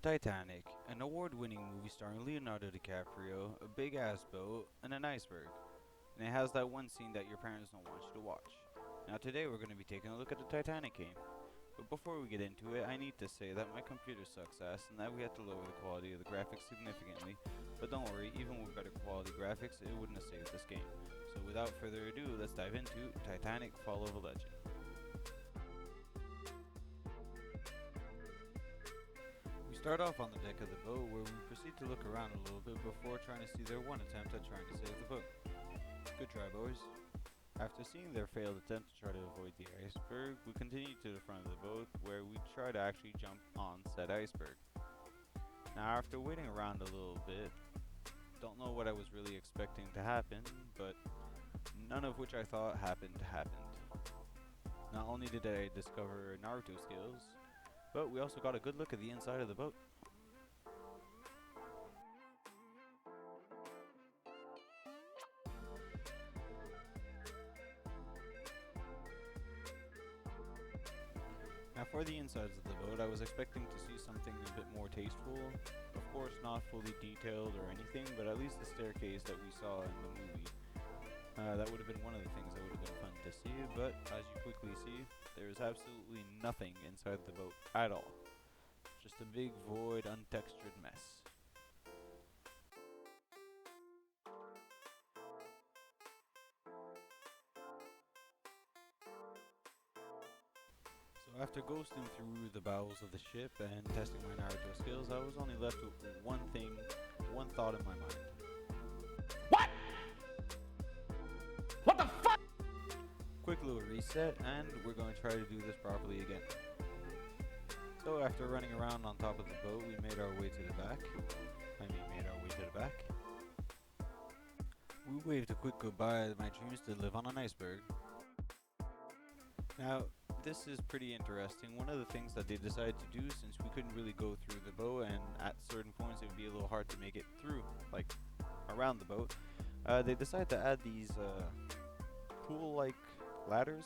Titanic, an award-winning movie starring Leonardo DiCaprio, a big-ass boat, and an iceberg. And it has that one scene that your parents don't want you to watch. Now today we're going to be taking a look at the Titanic game. But before we get into it, I need to say that my computer sucks ass and that we had to lower the quality of the graphics significantly. But don't worry, even with better quality graphics, it wouldn't have saved this game. So without further ado, let's dive into Titanic: Fall of a Legend. We start off on the deck of the boat where we proceed to look around a little bit before trying to see their one attempt at trying to save the boat. Good try, boys. After seeing their failed attempt to try to avoid the iceberg, we continue to the front of the boat where we try to actually jump on said iceberg. Now after waiting around a little bit, don't know what I was really expecting to happen, but none of which I thought happened. Not only did I discover Naruto skills, but we also got a good look at the inside of the boat. Now for the insides of the boat, I was expecting to see something a bit more tasteful. Of course not fully detailed or anything, but at least the staircase that we saw in the movie. That would have been one of the things that would have been fun to see, but as you quickly see, there is absolutely nothing inside the boat at all. Just a big void, untextured mess. So after ghosting through the bowels of the ship and testing my Naruto skills, I was only left with one thought in my mind. What? What the fuck? Quick little reset, and we're going to try to do this properly again. So after running around on top of the boat, we made our way to the back. We waved a quick goodbye to my dreams to live on an iceberg. Now, this is pretty interesting. One of the things that they decided to do, since we couldn't really go through the boat and at certain points it would be a little hard to make it through, like around the boat, they decided to add these pool-like ladders,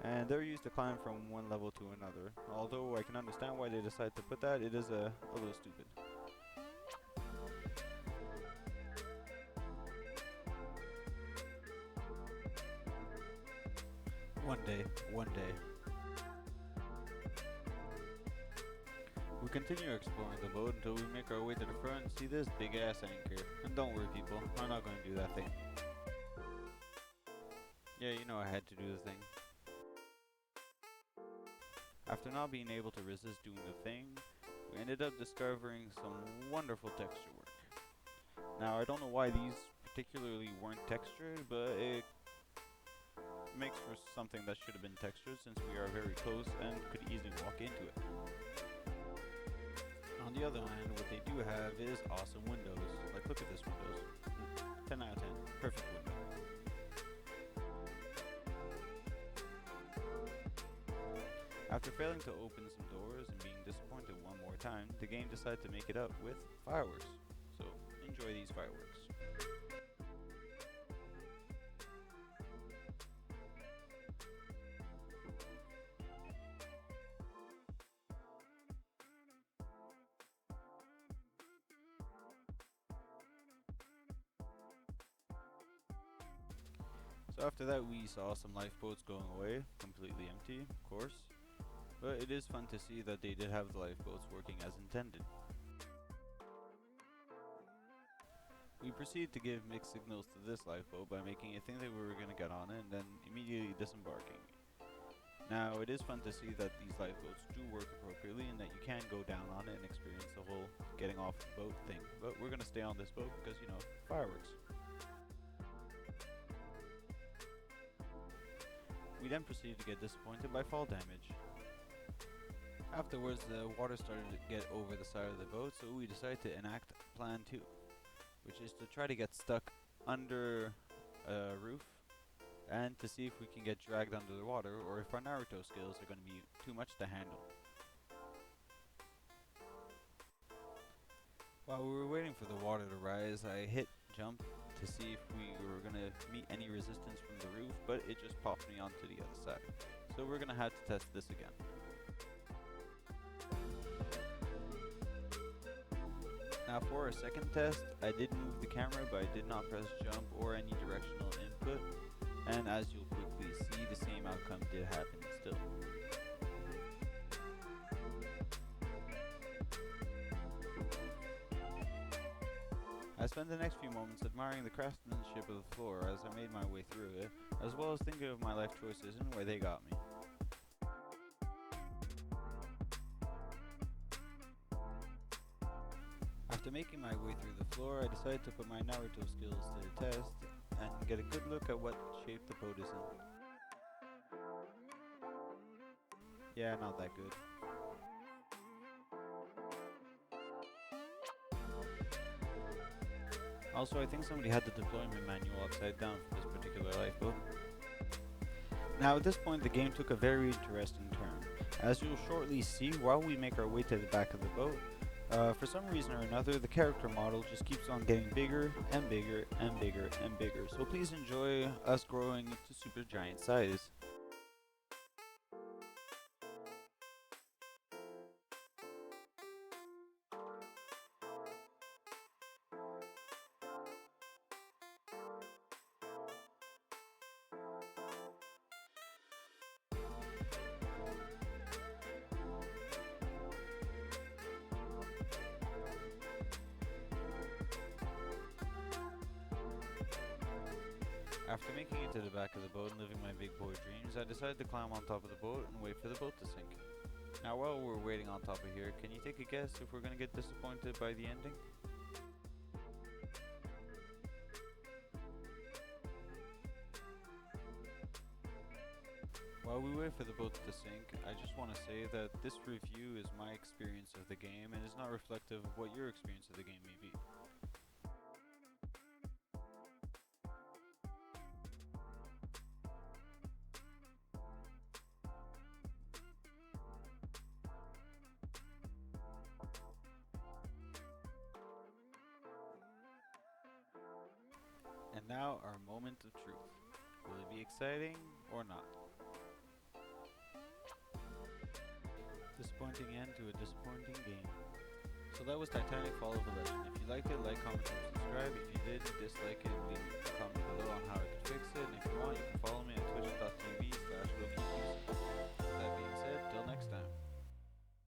and they're used to climb from one level to another. Although I can understand why they decided to put that, it is a little stupid. One day. We continue exploring the boat until we make our way to the front and see this big ass anchor. And don't worry people, I'm not going to do that thing. Yeah, you know I had to do the thing. After not being able to resist doing the thing, we ended up discovering some wonderful texture work. Now I don't know why these particularly weren't textured, but it makes for something that should have been textured since we are very close and could easily walk into it. On the other hand, what they do have is awesome windows. Like, look at this windows. 10 out of 10. Perfect window. After failing to open some doors and being disappointed one more time, the game decided to make it up with fireworks. So, enjoy these fireworks. So after that we saw some lifeboats going away, completely empty, of course. But it is fun to see that they did have the lifeboats working as intended. We proceeded to give mixed signals to this lifeboat by making it think that we were going to get on it and then immediately disembarking. Now it is fun to see that these lifeboats do work appropriately and that you can go down on it and experience the whole getting off the boat thing. But we're going to stay on this boat because, you know, fireworks. We then proceeded to get disappointed by fall damage. Afterwards, the water started to get over the side of the boat, so we decided to enact Plan 2, which is to try to get stuck under a roof and to see if we can get dragged under the water or if our Naruto skills are going to be too much to handle. While we were waiting for the water to rise, I hit jump to see if we were going to meet any resistance from the roof, but it just popped me onto the other side. So we're going to have to test this again. Now for our second test, I did move the camera, but I did not press jump or any directional input, and as you'll quickly see, the same outcome did happen still. I spent the next few moments admiring the craftsmanship of the floor as I made my way through it, as well as thinking of my life choices and where they got me. After making my way through the floor, I decided to put my Naruto skills to the test and get a good look at what shape the boat is in. Yeah, not that good. Also, I think somebody had the deployment manual upside down for this particular lifeboat. Now at this point the game took a very interesting turn. As you'll shortly see, while we make our way to the back of the boat, for some reason or another, the character model just keeps on getting bigger and bigger and bigger and bigger. So please enjoy us growing to super giant size. After making it to the back of the boat and living my big boy dreams, I decided to climb on top of the boat and wait for the boat to sink. Now while we're waiting on top of here, can you take a guess if we're gonna get disappointed by the ending? While we wait for the boat to sink, I just want to say that this review is my experience of the game and is not reflective of what your experience of the game may be. And now our moment of truth. Will it be exciting or not? Disappointing end to a disappointing game. So that was Titanic Fall of a Legend. If you liked it, like, comment, and subscribe. If you did dislike it, leave a comment below on how I could fix it. And if you want, you can follow me